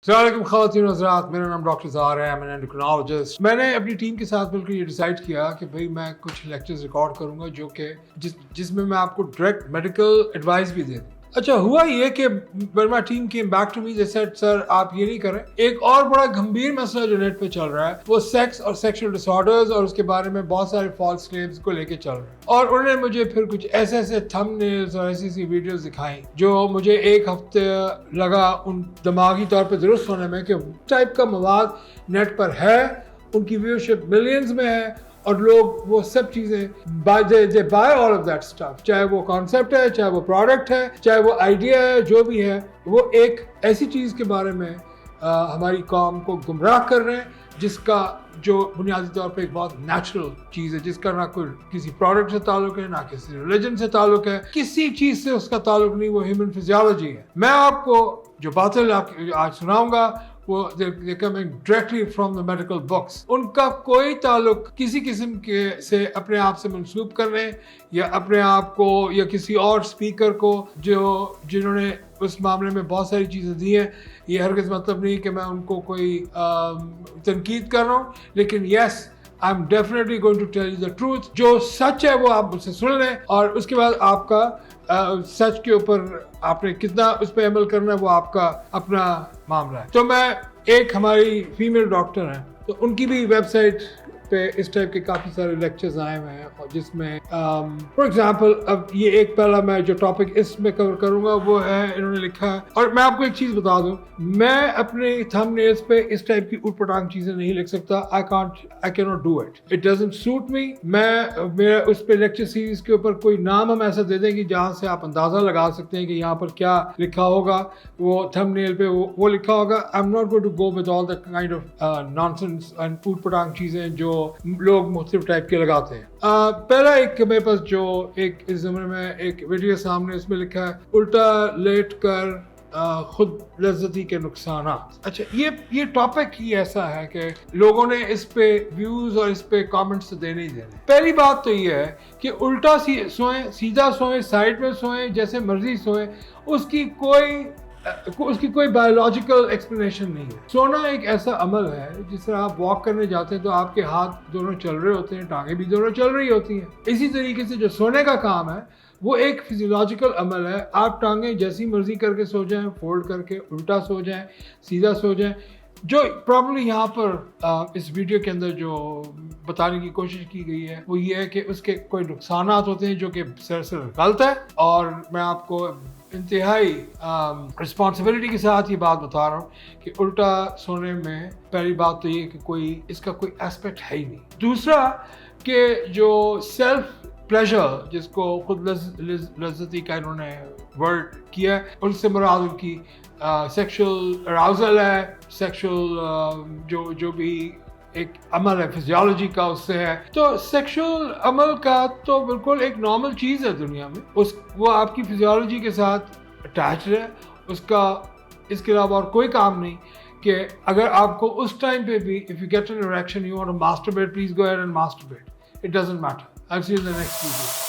السلام علیکم خواتین و حضرات، میرا نام ڈاکٹر زار ہے، میں انڈوکرینالوجسٹ۔ میں نے اپنی ٹیم کے ساتھ مل کر یہ ڈیسائیڈ کیا کہ بھائی میں کچھ لیکچرز ریکارڈ کروں گا جو کہ جس میں میں آپ کو ڈائریکٹ میڈیکل ایڈوائس بھی دے دوں۔ اچھا ہوا یہ کہ when my team came back to me they said سر آپ یہ نہیں کریں۔ ایک اور بڑا گمبھیر مسئلہ جو نیٹ پہ چل رہا ہے وہ سیکس اور سیکشل ڈس آرڈرز اور اس کے بارے میں بہت سارے فالس کلیمز کو لے کے چل رہے ہیں، اور انہوں نے مجھے پھر کچھ ایسے تھم نیلز اور ایسی ویڈیوز دکھائیں جو مجھے ایک ہفتے لگا ان دماغی طور پہ درست ہونے میں کہ ٹائپ کا مواد نیٹ پر ہے، ان کی ویورشپ ملینز میں ہے، اور لوگ وہ سب چیزیں they buy all of that stuff، چاہے وہ کانسیپٹ ہے، چاہے وہ پروڈکٹ ہے، چاہے وہ آئیڈیا ہے، جو بھی ہے وہ ایک ایسی چیز کے بارے میں ہماری قوم کو گمراہ کر رہے ہیں جس کا جو بنیادی طور پہ ایک بہت نیچرل چیز ہے، جس کا نہ کوئی کسی پروڈکٹ سے تعلق ہے، نہ کسی ریلیجن سے تعلق ہے، کسی چیز سے اس کا تعلق نہیں، وہ ہیومن فزیالوجی ہے۔ میں آپ کو جو باتیں آج سناؤں گا وہ they're coming directly from the medical books، ان کا کوئی تعلق کسی قسم کے سے اپنے آپ سے منسوب کرنے یا اپنے آپ کو یا کسی اور اسپیکر کو جنہوں نے اس معاملے میں بہت ساری چیزیں دی ہیں، یہ ہرگز مطلب نہیں کہ میں ان کو کوئی تنقید کر رہا ہوں، لیکن یس I'm definitely going to tell you the truth۔ جو سچ ہے وہ آپ مجھ سے سن لیں، اور اس کے بعد آپ کا سچ کے اوپر آپ نے کتنا اس پہ عمل کرنا ہے وہ آپ کا اپنا معاملہ ہے۔ تو میں ایک ہماری فیمیل ڈاکٹر ہیں، تو ان کی بھی ویب سائٹ پہ اس ٹائپ کے کافی سارے لیکچرز آئے ہوئے ہیں، اور جس میں فار ایگزامپل اب یہ ایک پہلا میں جو ٹاپک اس میں کور کروں گا وہ ہے، انہوں نے لکھا ہے، اور میں آپ کو ایک چیز بتا دوں، میں اپنے تھم نیلز پہ اس ٹائپ کی اوٹ پٹانگ چیزیں نہیں لکھ سکتا۔ I cannot do it۔ It doesn't suit me۔ میرا اس پہ لیکچر سیریز کے اوپر کوئی نام ہم ایسا دے دیں کہ جہاں سے آپ اندازہ لگا سکتے ہیں کہ یہاں پر کیا لکھا ہوگا، وہ تھم نیل پہ وہ لکھا ہوگا۔ I'm not going to go with all the kind of nonsense and اوٹ پٹانگ چیزیں جو لوگ مختلف ٹائپ کے لگاتے ہیں۔ پہلا ایک میرے پاس جو ایک اس زمانے میں ایک ویڈیو سامنے، اس میں لکھا ہے الٹا لیٹ کر خود لذتی کے نقصانات۔ اچھا یہ ٹاپک ہی ایسا ہے کہ لوگوں نے اس پہ ویوز اور اس پہ کامنٹس دینے ہی دینے۔ پہلی بات تو یہ ہے کہ الٹا سوئیں، سیدھا سوئیں، سائڈ میں سوئیں، جیسے مرضی سوئیں، اس کی کوئی بایولوجیکل ایکسپلینیشن نہیں ہے۔ سونا ایک ایسا عمل ہے جس طرح آپ واک کرنے جاتے ہیں تو آپ کے ہاتھ دونوں چل رہے ہوتے ہیں، ٹانگیں بھی دونوں چل رہی ہوتی ہیں۔ اسی طریقے سے جو سونے کا کام ہے وہ ایک فزیولوجیکل عمل ہے۔ آپ ٹانگیں جیسی مرضی کر کے سو جائیں، فولڈ کر کے الٹا سو جائیں، سیدھا سو جائیں۔ جو پرابلی یہاں پر اس ویڈیو کے اندر جو بتانے کی کوشش کی گئی ہے وہ یہ ہے کہ اس کے کوئی نقصانات ہوتے ہیں جو کہ سراسر غلط ہے، اور میں آپ کو انتہائی رسپانسبلٹی کے ساتھ یہ بات بتا رہا ہوں کہ الٹا سونے میں پہلی بات تو یہ کہ اس کا کوئی ایسپیکٹ ہے ہی نہیں۔ دوسرا کہ جو سیلف پلیجر جس کو خود لذتی کا انہوں نے ورڈ کیا ہے، ان سے مراد ان کی سیکشل اراؤزل ہے، سیکشل جو بھی ایک عمل ہے فزیالوجی کا اس سے ہے۔ تو سیکشل عمل کا تو بالکل ایک نارمل چیز ہے دنیا میں، وہ آپ کی فزیالوجی کے ساتھ اٹیچڈ ہے، اس کے علاوہ اور کوئی کام نہیں کہ اگر آپ کو اس ٹائم پہ بھی if you get an erection you want to masturbate, please go ahead and masturbate. It doesn't matter. I'll see you in the next video.